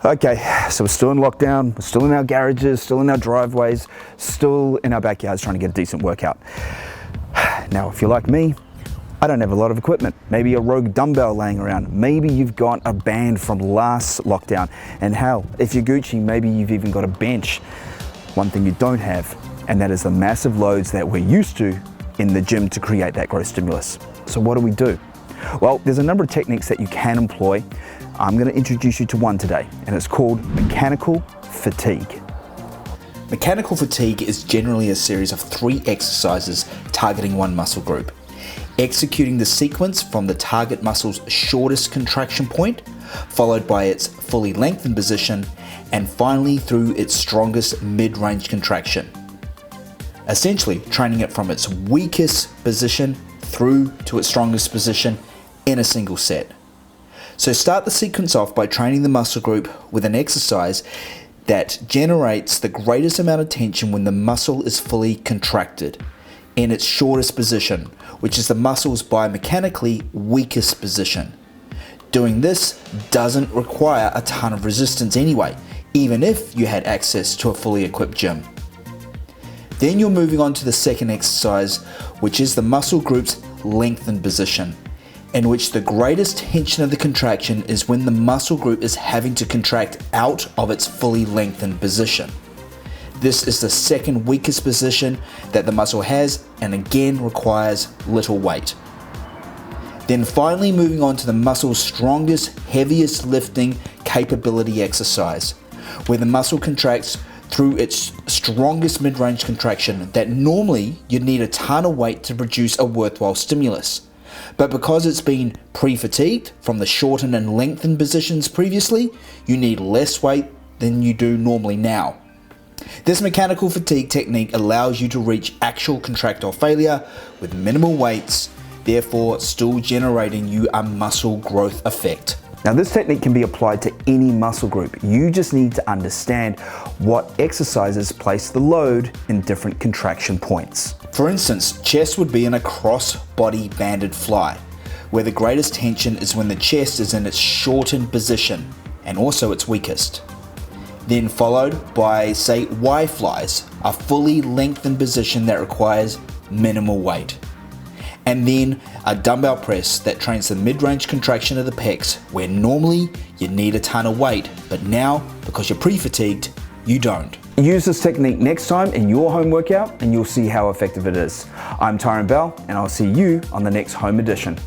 Okay, so we're still in lockdown, we're still in our garages, still in our driveways, still in our backyards trying to get a decent workout. Now, if you're like me, I don't have a lot of equipment. Maybe a rogue dumbbell laying around. Maybe you've got a band from last lockdown. And hell, if you're Gucci, maybe you've even got a bench. One thing you don't have, and that is the massive loads that we're used to in the gym to create that growth stimulus. So what do? Well, there's a number of techniques that you can employ. I'm going to introduce you to one today, and it's called mechanical fatigue. Mechanical fatigue is generally a series of 3 exercises targeting one muscle group. Executing the sequence from the target muscle's shortest contraction point, followed by its fully lengthened position, and finally through its strongest mid-range contraction. Essentially, training it from its weakest position through to its strongest position in a single set. So start the sequence off by training the muscle group with an exercise that generates the greatest amount of tension when the muscle is fully contracted in its shortest position, which is the muscle's biomechanically weakest position. Doing this doesn't require a ton of resistance anyway, even if you had access to a fully equipped gym. Then you're moving on to the second exercise, which is the muscle group's lengthened position, in which the greatest tension of the contraction is when the muscle group is having to contract out of its fully lengthened position. This is the second weakest position that the muscle has, and again requires little weight. Then finally moving on to the muscle's strongest, heaviest lifting capability exercise, where the muscle contracts through its strongest mid-range contraction that normally you'd need a ton of weight to produce a worthwhile stimulus. But because it's been pre-fatigued from the shortened and lengthened positions previously, you need less weight than you do normally now. This mechanical fatigue technique allows you to reach actual contractile failure with minimal weights, therefore still generating you a muscle growth effect. Now, this technique can be applied to any muscle group. You just need to understand what exercises place the load in different contraction points. For instance, chest would be in a cross-body banded fly, where the greatest tension is when the chest is in its shortened position and also its weakest. Then followed by, say, Y flies, a fully lengthened position that requires minimal weight. And then a dumbbell press that trains the mid-range contraction of the pecs, where normally you need a ton of weight, but now, because you're pre-fatigued, you don't. Use this technique next time in your home workout and you'll see how effective it is. I'm Tyron Bell, and I'll see you on the next home edition.